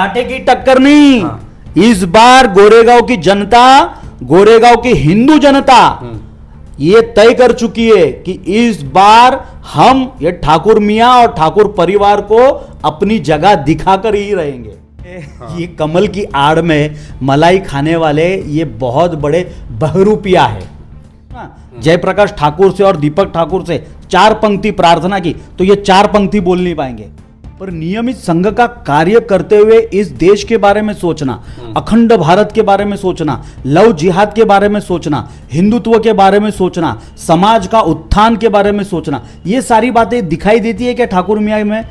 कांटे की टक्कर नहीं। हाँ। इस बार गोरेगांव की जनता, गोरेगांव की हिंदू जनता ये तय कर चुकी है कि इस बार हम ये ठाकुर मियां और ठाकुर परिवार को अपनी जगह दिखाकर ही रहेंगे। ये कमल की आड़ में मलाई खाने वाले ये बहुत बड़े बहरूपिया है। जयप्रकाश ठाकुर से और दीपक ठाकुर से 4 पंक्ति प्रार्थना की तो ये 4 पंक्ति बोल नहीं पाएंगे, पर नियमित संघ का कार्य करते हुए इस देश के बारे में सोचना, अखंड भारत के बारे में सोचना, लव जिहाद के बारे में सोचना, हिंदुत्व के बारे में सोचना, समाज का उत्थान के बारे में सोचना, ये सारी बातें दिखाई देती है क्या ठाकुर मियां में?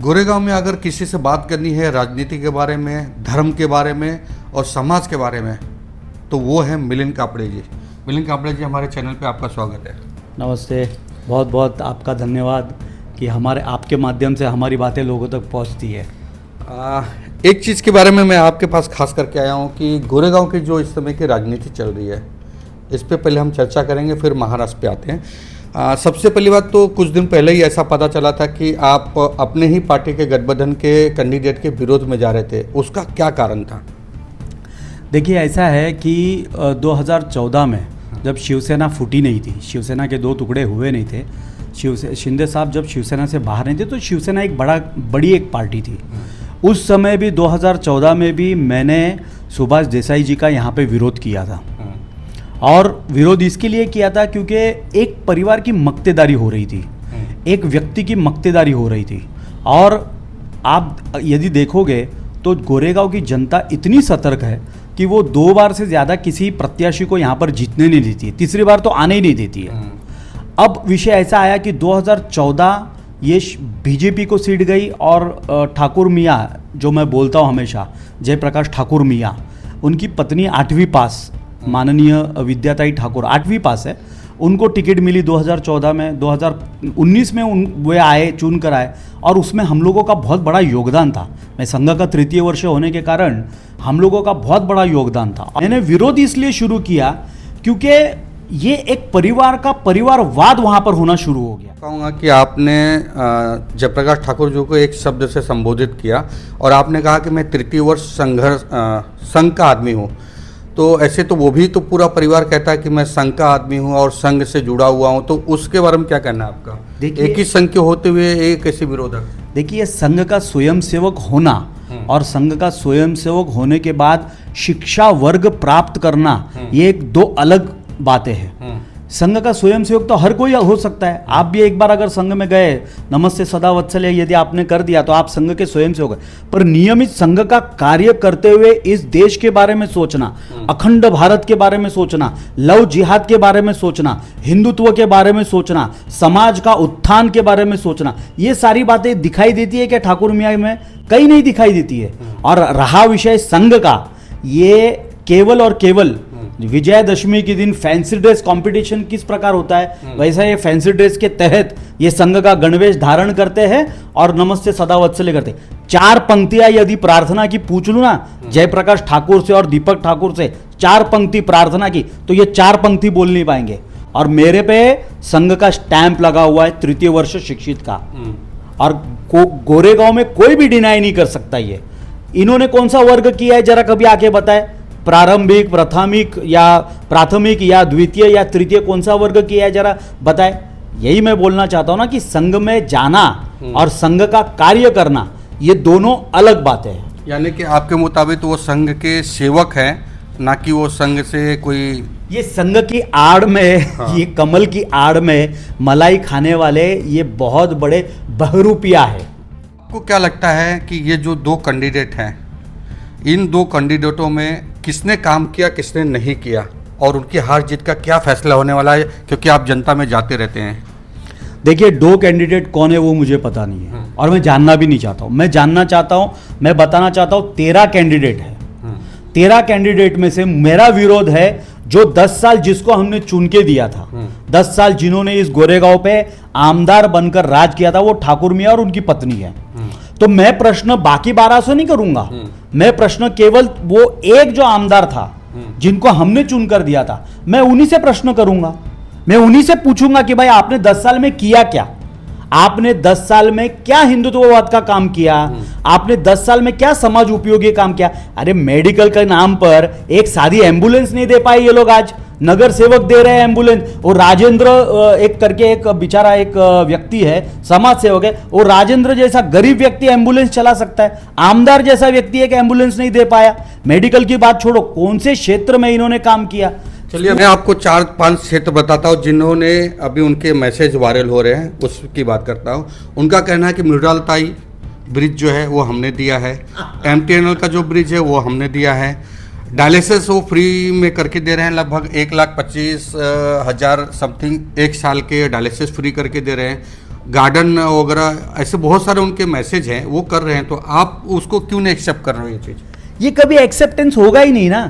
गोरेगांव में अगर किसी से बात करनी है राजनीति के बारे में, धर्म के बारे में और समाज के बारे में, तो वो है मिलिंद कापड़े जी। मिलिंद कापड़े जी, हमारे चैनल पे आपका स्वागत है। नमस्ते, बहुत बहुत आपका धन्यवाद कि हमारे आपके माध्यम से हमारी बातें लोगों तक पहुंचती है। एक चीज़ के बारे में मैं आपके पास खास करके आया हूँ कि गोरेगांव की जो इस समय की राजनीति चल रही है, इस पे पहले हम चर्चा करेंगे, फिर महाराष्ट्र पे आते हैं। सबसे पहली बात तो कुछ दिन पहले ही ऐसा पता चला था कि आप अपने ही पार्टी के गठबंधन के कैंडिडेट के विरोध में जा रहे थे, उसका क्या कारण था? देखिए, ऐसा है कि 2014 में जब शिवसेना फूटी नहीं थी, शिवसेना के 2 टुकड़े हुए नहीं थे, शिंदे साहब जब शिवसेना से बाहर नहीं थे तो शिवसेना एक बड़ी एक पार्टी थी। उस समय भी 2014 में भी मैंने सुभाष देसाई जी का यहाँ पे विरोध किया था, और विरोध इसके लिए किया था क्योंकि एक परिवार की मक्तेदारी हो रही थी, एक व्यक्ति की मक्तेदारी हो रही थी। और आप यदि देखोगे तो गोरेगांव की जनता इतनी सतर्क है कि वो 2 बार से ज़्यादा किसी प्रत्याशी को यहाँ पर जीतने नहीं देती है, तीसरी बार तो आने ही नहीं देती है। अब विषय ऐसा आया कि 2014 ये बीजेपी को सीट गई और ठाकुर मियाँ, जो मैं बोलता हूँ हमेशा, जयप्रकाश ठाकुर मियाँ, उनकी पत्नी 8वीं पास, माननीय विद्याताई ठाकुर 8वीं पास है, उनको टिकट मिली 2014 में। 2019 में वे आए, चुन कर आए, और उसमें हम लोगों का बहुत बड़ा योगदान था। मैं संघ का 3य वर्ष होने के कारण हम लोगों का बहुत बड़ा योगदान था। मैंने विरोध इसलिए शुरू किया क्योंकि ये एक परिवार का परिवारवाद वहाँ पर होना शुरू हो गया। कहूँगा कि आपने जयप्रकाश ठाकुर जी को एक शब्द से संबोधित किया और आपने कहा कि मैं 3य वर्ष संघ का आदमी हूँ। तो ऐसे तो वो भी तो पूरा परिवार कहता है कि मैं संघ का आदमी हूँ और संघ से जुड़ा हुआ हूँ, तो उसके बारे में क्या कहना है आपका? देखिए, एक ही संघ के होते हुए एक कैसे विरोधक? देखिए, संघ का स्वयंसेवक होना और संघ का स्वयंसेवक होने के बाद शिक्षा वर्ग प्राप्त करना, ये 2 अलग बातें हैं। संघ का स्वयंसेवक तो हर कोई हो सकता है। आप भी एक बार अगर संघ में गए, नमस्ते सदा वत्सल्य यदि आपने कर दिया तो आप संघ के स्वयंसेवक हैं। पर नियमित संघ का कार्य करते हुए इस देश के बारे में सोचना, अखंड भारत के बारे में सोचना, लव जिहाद के बारे में सोचना, हिंदुत्व के बारे में सोचना, समाज का उत्थान के बारे में सोचना, ये सारी बातें दिखाई देती है क्या ठाकुर मियां में? कहीं नहीं दिखाई देती है। और रहा विषय संघ का, ये केवल और केवल विजयादशमी के दिन फैंसी ड्रेस कंपटीशन किस प्रकार होता है, वैसा ये फैंसी ड्रेस के तहत ये संघ का गणवेश धारण करते हैं और नमस्ते सदा वत्सल्य करते हैं। 4 पंक्तियां यदि प्रार्थना की पूछ लूँ ना, जयप्रकाश ठाकुर से और दीपक ठाकुर से 4 पंक्ति प्रार्थना की तो ये 4 पंक्ति बोल नहीं पाएंगे। और मेरे पे संघ का स्टैंप लगा हुआ है 3य वर्ष शिक्षित का, और गोरेगांव में कोई भी डिनाई नहीं कर सकता। ये इन्होंने कौन सा वर्ग किया है जरा कभी आके बताए? प्रारंभिक, प्राथमिक या द्वितीय या तृतीय कौन सा वर्ग किया है जरा बताए? यही मैं बोलना चाहता हूं ना कि संघ में जाना और संघ का कार्य करना, ये दोनों अलग बातें हैं। यानी कि आपके मुताबिक वो संघ के सेवक हैं, ना कि वो संघ से कोई, ये संघ की आड़ में, ये कमल की आड़ में मलाई खाने वाले ये बहुत बड़े बहरूपिया है। आपको क्या लगता है कि ये जो 2 कैंडिडेट हैं, इन 2 कैंडिडेटों में किसने काम किया, किसने नहीं किया, और उनकी हार जीत का क्या फैसला होने वाला है, क्योंकि आप जनता में जाते रहते हैं? देखिए, 2 कैंडिडेट कौन है वो मुझे पता नहीं है, और मैं जानना भी नहीं चाहता हूँ। मैं जानना चाहता हूँ, मैं बताना चाहता हूँ, 13 कैंडिडेट है। 13 कैंडिडेट में से मेरा विरोध है जो 10 साल जिसको हमने चुन के दिया था, 10 साल जिन्होंने इस गोरेगांव पे आमदार बनकर राज किया था, वो ठाकुर मियां और उनकी पत्नी है। तो मैं प्रश्न बाकी 12 से नहीं करूंगा, मैं प्रश्न केवल वो एक जो आमदार था जिनको हमने चुनकर दिया था, मैं उन्हीं से प्रश्न करूंगा। मैं उन्हीं से पूछूंगा कि भाई आपने 10 साल में किया क्या, आपने 10 साल में क्या हिंदुत्ववाद का काम किया, आपने 10 साल में क्या समाज उपयोगी काम किया। अरे मेडिकल के नाम पर एक सादी एम्बुलेंस नहीं दे पाए ये लोग, आज नगर सेवक दे रहे हैं एम्बुलेंस। और राजेंद्र एक करके एक बेचारा एक व्यक्ति है, समाज सेवक है, और राजेंद्र जैसा गरीब व्यक्ति एम्बुलेंस चला सकता है, आमदार जैसा व्यक्ति एक एम्बुलेंस नहीं दे पाया। मेडिकल की बात छोड़ो, कौन से क्षेत्र में इन्होंने काम किया। चलिए मैं आपको 4-5 क्षेत्र बताता हूँ जिन्होंने अभी उनके मैसेज वायरल हो रहे हैं, उसकी बात करता हूँ। उनका कहना है कि मृणालताई ब्रिज जो है वो हमने दिया है, MTNL का जो ब्रिज है वो हमने दिया है, डायलिसिस वो फ्री में करके दे रहे हैं, लगभग 1,25,000 समथिंग एक साल के डायलिसिस फ्री करके दे रहे हैं, गार्डन वगैरह, ऐसे बहुत सारे उनके मैसेज हैं वो कर रहे हैं। तो आप उसको क्यों नहीं एक्सेप्ट कर रहे हो ये चीज़? ये कभी एक्सेप्टेंस होगा ही नहीं ना,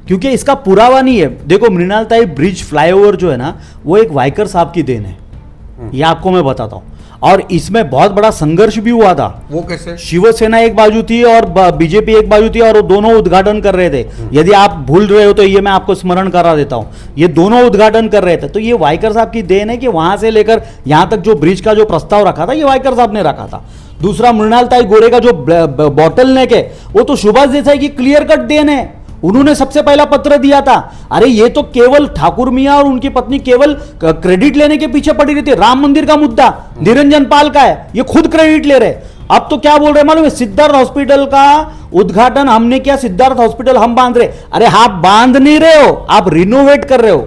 क्योंकि इसका पुरावा नहीं है। देखो मृणालताई ब्रिज फ्लाईओवर जो है ना, वो एक वाइकर साहब की देन है, ये आपको मैं बताता हूँ। और इसमें बहुत बड़ा संघर्ष भी हुआ था। वो कैसे? शिवसेना एक बाजू थी और बीजेपी एक बाजू थी, और वो दोनों उद्घाटन कर रहे थे। यदि आप भूल रहे हो तो ये मैं आपको स्मरण करा देता हूं, ये दोनों उद्घाटन कर रहे थे। तो ये वाइकर साहब की देन है कि वहां से लेकर यहां तक जो ब्रिज का जो प्रस्ताव रखा था, ये वाइकर साहब ने रखा था। दूसरा, मृणालताई गोरे का जो बॉटल नेक है, वो तो सुभाष देसाई की क्लियर कट देन है, उन्होंने सबसे पहला पत्र दिया था। अरे ये तो केवल ठाकुर मियां और उनकी पत्नी केवल क्रेडिट लेने के पीछे पड़ी रहती है। राम मंदिर का मुद्दा निरंजन पाल का है, ये खुद क्रेडिट ले रहे। अब तो क्या बोल रहे मालूम है, सिद्धार्थ हॉस्पिटल का उद्घाटन हमने किया, सिद्धार्थ हॉस्पिटल हम बांध रहे। अरे आप बांध नहीं रहे हो, आप रिनोवेट कर रहे हो,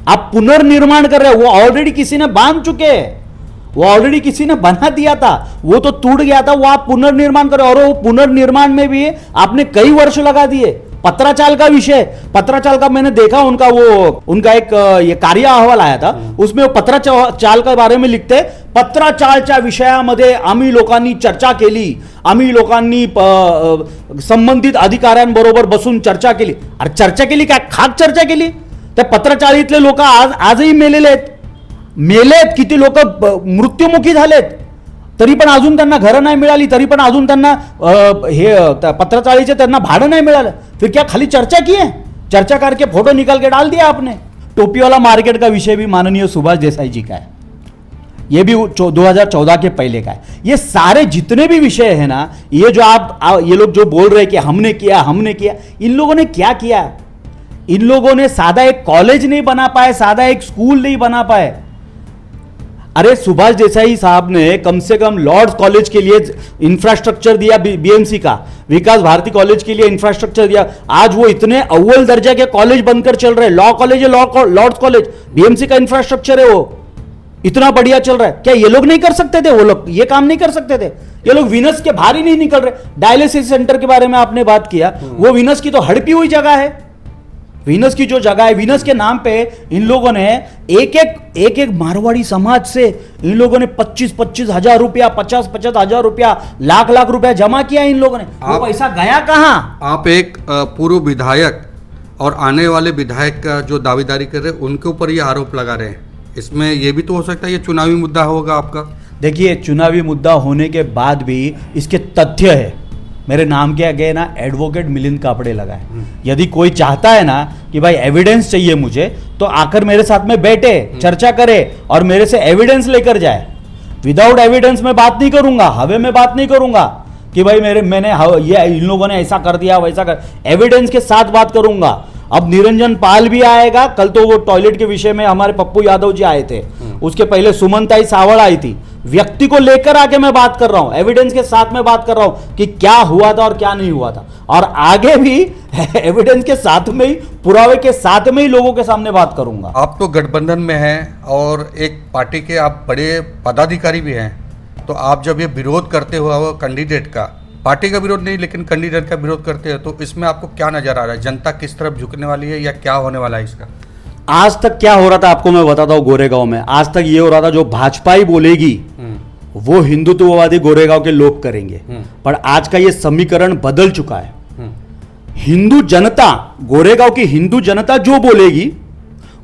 आप पुनर्निर्माण कर रहे हो। वो ऑलरेडी किसी ने बांध चुके हैं, वो ऑलरेडी किसी ने बना दिया था, वो तो टूट गया था, वो आप पुनर्निर्माण कर रहे हो। और वो पुनर्निर्माण में भी आपने कई वर्ष लगा दिए। पत्राचाल का विषय, पत्राचाल का मैंने देखा, उनका एक ये कार्य अहवाल आया था, उसमें वो पत्राचाल के बारे में लिखते, पत्राचालच्या विषयामध्ये आम्ही लोकांनी चर्चा केली, आम्ही लोकांनी संबंधित अधिकाऱ्यांबरोबर बसून चर्चा केली। अरे चर्चा केली काय, खाक चर्चा केली? त्या पत्राचाळीतले लोक आजही मेलेले आहेत, किती लोक मृत्युमुखी झालेत, तरी पण अजून त्यांना घरं नाही मिळाली, तरी पण अजून त्यांना हे पत्रचाळीचे त्यांना भाडं नहीं मिळालं। फिर क्या खाली चर्चा की है? चर्चा करके फोटो निकाल के डाल दिया आपने। टोपी वाला मार्केट का विषय भी माननीय सुभाष देसाई जी का है, ये भी 2014 के पहले का है। ये सारे जितने भी विषय है ना, ये जो ये लोग जो बोल रहे हैं कि हमने किया, इन लोगों ने क्या किया? इन लोगों ने सादा एक कॉलेज नहीं बना पाए, सादा एक स्कूल नहीं बना पाए। अरे सुभाष देसाई साहब ने कम से कम लॉर्ड्स कॉलेज के लिए इंफ्रास्ट्रक्चर दिया, बीएमसी का विकास भारती कॉलेज के लिए इंफ्रास्ट्रक्चर दिया। आज वो इतने अव्वल दर्जा के कॉलेज बनकर चल रहे हैं। लॉ कॉलेज है, लॉर्ड्स कॉलेज, बीएमसी का इंफ्रास्ट्रक्चर है, वो इतना बढ़िया चल रहा है। क्या ये लोग नहीं कर सकते थे? वो लोग ये काम नहीं कर सकते थे? ये लोग विनस के बाहर ही नहीं निकल रहे। डायलिसिस सेंटर के बारे में आपने बात किया, वो विनस की तो हड़पी हुई जगह है। विनस की जो जगह है, विनस के नाम पे इन लोगों ने एक मारवाड़ी समाज से इन लोगों ने 25-25 हजार रुपया, 50-50 हजार रुपया, लाख रुपया जमा किया इन लोगों ने। वो पैसा गया कहां? आप एक पूर्व विधायक और आने वाले विधायक का जो दावेदारी कर रहे हैं, उनके ऊपर ये आरोप लगा रहे हैं। इसमें ये भी तो हो सकता है ये चुनावी मुद्दा होगा आपका। देखिए, चुनावी मुद्दा होने के बाद भी इसके तथ्य है। मेरे नाम के आगे ना एडवोकेट मिलिंद कापड़े लगा है। यदि कोई चाहता है ना कि भाई एविडेंस चाहिए मुझे, तो आकर मेरे साथ में बैठे, चर्चा करे और मेरे से एविडेंस लेकर जाए। विदाउट एविडेंस मैं बात नहीं करूंगा, हवे में बात नहीं करूंगा कि भाई मैंने ये इन लोगों ने ऐसा कर दिया, वैसा कर। एविडेंस के साथ बात करूंगा। अब निरंजन पाल भी आएगा, कल तो वो टॉयलेट के विषय में हमारे पप्पू यादव जी आए थे, उसके पहले सुमनताई सावड़ आई थी। व्यक्ति को लेकर आके मैं बात कर रहा हूं, एविडेंस के साथ में बात कर रहा हूं कि क्या हुआ था और क्या नहीं हुआ था। और आगे भी एविडेंस के साथ में ही, पुरावे के साथ में ही लोगों के सामने बात करूंगा। आप तो गठबंधन में हैं और एक पार्टी के आप बड़े पदाधिकारी भी हैं, तो आप जब ये विरोध करते हो कैंडिडेट का, पार्टी का विरोध नहीं लेकिन कैंडिडेट का विरोध करते हैं, तो इसमें आपको क्या नजर आ रहा है? जनता किस तरफ झुकने वाली है या क्या होने वाला है इसका? आज तक क्या हो रहा था आपको मैं बताता हूं। गोरेगांव में आज तक ये हो रहा था, जो भाजपाई बोलेगी वो हिंदुत्ववादी गोरेगांव के लोग करेंगे। पर आज का ये समीकरण बदल चुका है। हिंदू जनता, गोरेगांव की हिंदू जनता जो बोलेगी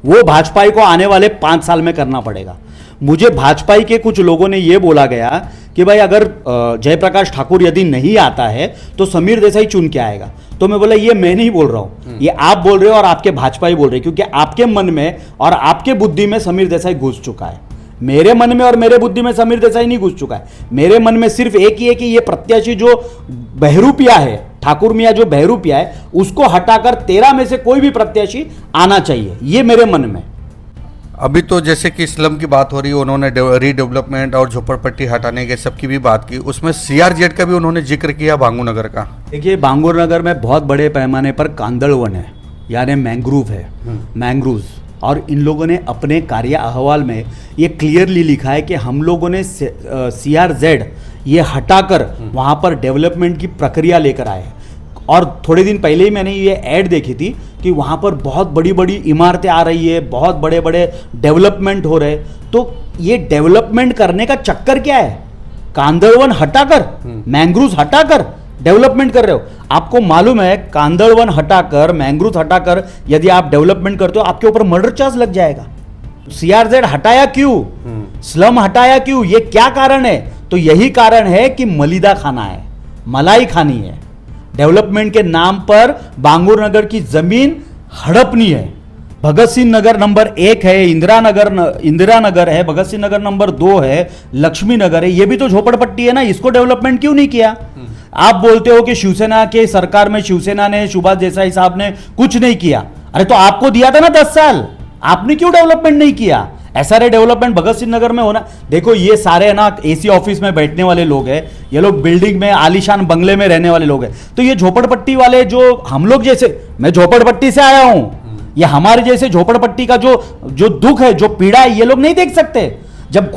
वो भाजपाई को आने वाले 5 साल में करना पड़ेगा। मुझे भाजपाई के कुछ लोगों ने ये बोला गया कि भाई अगर जयप्रकाश ठाकुर यदि नहीं आता है तो समीर देसाई चुन के आएगा। तो मैं बोला ये मैं नहीं बोल रहा हूं, ये आप बोल रहे हो और आपके भाजपा ही बोल रहे हैं, क्योंकि आपके मन में और आपके बुद्धि में समीर देसाई घुस चुका है। मेरे मन में और मेरे बुद्धि में समीर देसाई नहीं घुस चुका है। मेरे मन में सिर्फ एक ही है कि ये प्रत्याशी जो बहरूपिया है, ठाकुर मियां जो बहरूपिया है, उसको हटाकर 13 में से कोई भी प्रत्याशी आना चाहिए, ये मेरे मन में। अभी तो जैसे कि स्लम की बात हो रही है, उन्होंने रीडेवलपमेंट और झोपड़पट्टी हटाने के सबकी भी बात की, उसमें CRZ का भी उन्होंने जिक्र किया, बांगू नगर का। देखिए बांगूर नगर में बहुत बड़े पैमाने पर कांदड़ वन है, यानी मैंग्रोव है, मैंग्रोव। और इन लोगों ने अपने कार्य अहवाल में ये क्लियरली लिखा है कि हम लोगों ने CRZ ये हटाकर वहाँ पर डेवलपमेंट की प्रक्रिया लेकर आए हैं। और थोड़े दिन पहले ही मैंने ये ऐड देखी थी कि वहाँ पर बहुत बड़ी बड़ी इमारतें आ रही है, बहुत बड़े बड़े डेवलपमेंट हो रहे। तो ये डेवलपमेंट करने का चक्कर क्या है? कांदड़वन हटाकर, मैंग्रोव हटाकर डेवलपमेंट कर रहे हो। आपको मालूम है कांदड़वन हटाकर, मैंग्रोव हटाकर यदि आप डेवलपमेंट करते हो आपके ऊपर मर्डर चार्ज लग जाएगा। CRZ हटाया क्यों? स्लम हटाया क्यों? ये क्या कारण है? तो यही कारण है कि मलिदा खाना है, मलाई खानी है। डेवलपमेंट के नाम पर बांगूर नगर की जमीन हड़पनी है। भगत सिंह नगर नंबर 1 है, इंदिरा नगर है, भगत सिंह नगर नंबर 2 है, लक्ष्मी नगर है, ये भी तो झोपड़पट्टी है ना। इसको डेवलपमेंट क्यों नहीं किया? आप बोलते हो कि शिवसेना के सरकार में शिवसेना ने, सुभाष देसाई साहब ने कुछ नहीं किया। अरे तो आपको दिया था ना 10 साल, आपने क्यों डेवलपमेंट नहीं किया? SRA डेवलपमेंट भगत सिंह नगर में होना। देखो ये सारे ना AC ऑफिस में बैठने वाले लोग हैं, ये लोग बिल्डिंग में आलीशान बंगले में रहने वाले लोग हैं। तो ये झोपड़पट्टी वाले जो हम लोग जैसे, मैं झोपड़पट्टी से आया हूं, ये हमारे जैसे झोपड़पट्टी का जो दुख है, जो पीड़ा है, ये लोग नहीं देख सकते। जब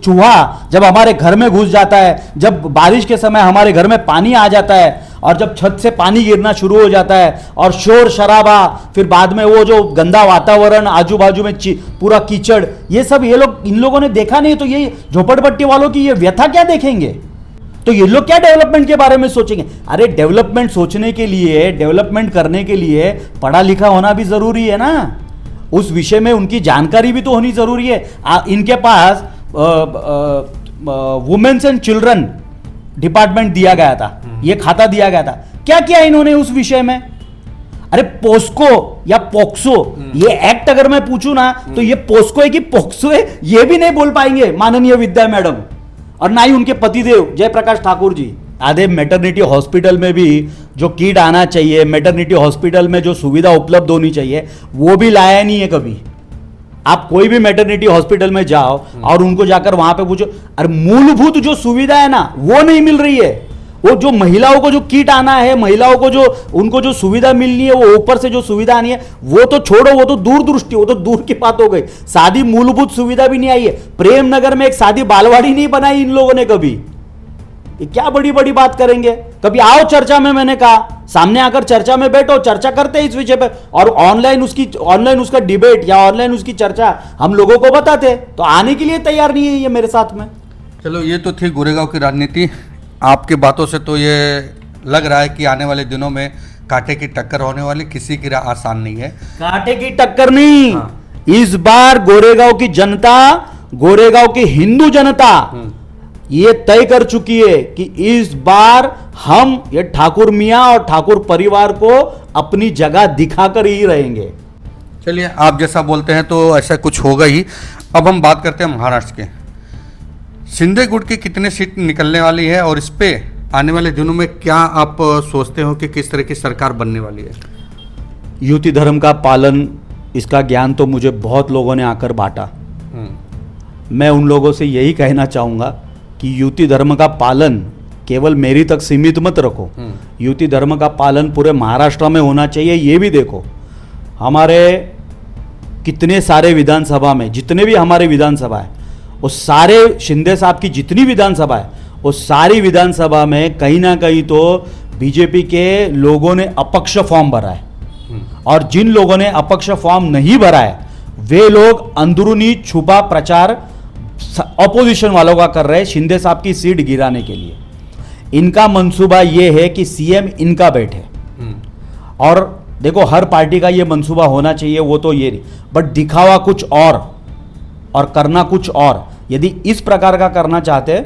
चूहा जब हमारे घर में घुस जाता है, जब बारिश के समय हमारे घर में पानी आ जाता है, और जब छत से पानी गिरना शुरू हो जाता है, और शोर शराबा, फिर बाद में वो जो गंदा वातावरण, आजू बाजू में पूरा कीचड़, ये सब इन लोगों ने देखा नहीं। तो ये झोपड़पट्टी वालों की ये व्यथा क्या देखेंगे? तो ये लोग क्या डेवलपमेंट के बारे में सोचेंगे? अरे डेवलपमेंट सोचने के लिए, डेवलपमेंट करने के लिए पढ़ा लिखा होना भी जरूरी है ना। उस विषय में उनकी जानकारी भी तो होनी जरूरी है। इनके पास वुमेन्स एंड चिल्ड्रन डिपार्टमेंट दिया गया था, ये खाता दिया गया था। क्या किया इन्होंने उस विषय में? अरे पोस्को या पोक्सो, ये एक्ट अगर मैं पूछूं ना तो ये पोस्को है कि पोक्सो है, ये भी नहीं बोल पाएंगे माननीय विद्या मैडम, और ना ही उनके पतिदेव जयप्रकाश ठाकुर जी। आधे मैटरनिटी हॉस्पिटल में भी जो किट आना चाहिए, मैटरनिटी हॉस्पिटल में जो सुविधा उपलब्ध होनी चाहिए, वो भी लाया नहीं है कभी। आप कोई भी मैटरनिटी हॉस्पिटल में जाओ और उनको जाकर वहां पे पूछो, अरे मूलभूत जो सुविधा है ना वो नहीं मिल रही है। वो जो महिलाओं को जो किट आना है, महिलाओं को जो उनको जो सुविधा मिलनी है, वो ऊपर से जो सुविधा आनी है, वो तो छोड़ो, वो तो दूरदृष्टि, वो तो दूर की बात हो गई। सादी मूलभूत सुविधा भी नहीं आई है। प्रेम नगर में एक सादी बालवाड़ी नहीं बनाई इन लोगों ने कभी। ये क्या बड़ी बड़ी बात करेंगे? कभी आओ चर्चा में, मैंने कहा सामने आकर चर्चा में बैठो, चर्चा करते हैं इस विषय पे, और ऑनलाइन उसका डिबेट या ऑनलाइन उसकी चर्चा हम लोगों को बताते। तो आने के लिए तैयार नहीं है ये मेरे साथ में। चलो ये तो थी गोरेगांव की राजनीति। आपकी बातों से तो ये लग रहा है कि आने वाले दिनों में कांटे की टक्कर होने वाली, किसी की राह आसान नहीं है। कांटे की टक्कर नहीं, इस बार गोरेगांव की जनता, गोरेगांव की हिंदू जनता ये तय कर चुकी है कि इस बार हम ये ठाकुर मियां और ठाकुर परिवार को अपनी जगह दिखाकर ही रहेंगे। चलिए आप जैसा बोलते हैं तो ऐसा कुछ होगा ही। अब हम बात करते हैं महाराष्ट्र के। शिंदे गुट की कितने सीट निकलने वाली है और इस पे आने वाले दिनों में क्या आप सोचते हो कि किस तरह की सरकार बनने वाली है? युति धर्म का पालन, इसका ज्ञान तो मुझे बहुत लोगों ने आकर बांटा। मैं उन लोगों से यही कहना चाहूँगा कि युति धर्म का पालन केवल मेरी तक सीमित मत रखो। युति धर्म का पालन पूरे महाराष्ट्र में होना चाहिए। ये भी देखो हमारे कितने सारे विधानसभा में, जितने भी हमारे विधानसभा है, वो सारे शिंदे साहब की जितनी विधानसभा है, वो सारी विधानसभा में कहीं ना कहीं तो बीजेपी के लोगों ने अपक्ष फॉर्म भरा है, और जिन लोगों ने अपक्ष फॉर्म नहीं भरा है वे लोग अंदरूनी छुपा प्रचार ऑपोजिशन वालों का कर रहे हैं शिंदे साहब की सीट गिराने के लिए। इनका मंसूबा ये है कि सीएम इनका बैठे, और देखो हर पार्टी का ये मंसूबा होना चाहिए, वो तो ये नहीं, बट दिखावा कुछ और करना कुछ और। यदि इस प्रकार का करना चाहते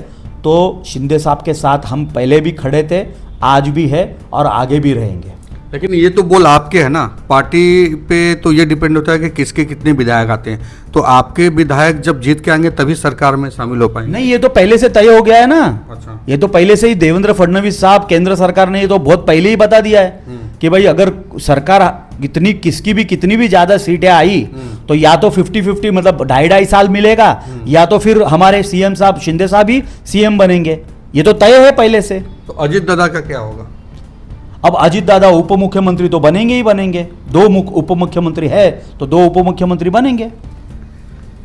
तो शिंदे साहब के साथ हम पहले भी खड़े थे, आज भी है और आगे भी रहेंगे। लेकिन ये तो बोल आपके है ना, पार्टी पे तो ये डिपेंड होता है कि किसके कितने विधायक आते हैं। तो आपके विधायक जब जीत के आएंगे तभी सरकार में शामिल हो पाएंगे। नहीं, ये तो पहले से तय हो गया है ना। अच्छा। ये तो पहले से ही देवेंद्र फडणवीस साहब, केंद्र सरकार ने ये तो बहुत पहले ही बता दिया है कि भाई अगर सरकार कितनी भी ज्यादा सीटें आई तो या तो 50-50 मतलब 2.5 साल मिलेगा, या तो फिर हमारे सीएम साहब शिंदे साहब ही सीएम बनेंगे। ये तो तय है पहले से। तो अजित दादा का क्या होगा? अब अजित दादा उप मुख्यमंत्री तो बनेंगे ही बनेंगे। 2 उप मुख्यमंत्री है तो 2 उप मुख्यमंत्री बनेंगे।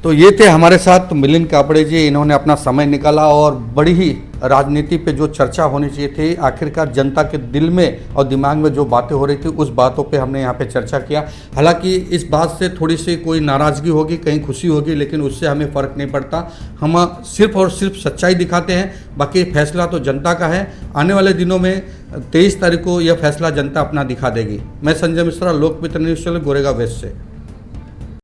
तो ये थे हमारे साथ मिलिंद कापड़े जी। इन्होंने अपना समय निकाला और बड़ी ही राजनीति पे जो चर्चा होनी चाहिए थी, आखिरकार जनता के दिल में और दिमाग में जो बातें हो रही थी उस बातों पे हमने यहाँ पे चर्चा किया। हालांकि इस बात से थोड़ी सी कोई नाराज़गी होगी, कहीं खुशी होगी, लेकिन उससे हमें फ़र्क नहीं पड़ता। हम सिर्फ और सिर्फ सच्चाई दिखाते हैं, बाकी फैसला तो जनता का है। आने वाले दिनों में 23 तारीख को यह फैसला जनता अपना दिखा देगी। मैं संजय मिश्रा, लोकमित्र न्यूज़ चैनल, गोरेगांव वेस्ट से।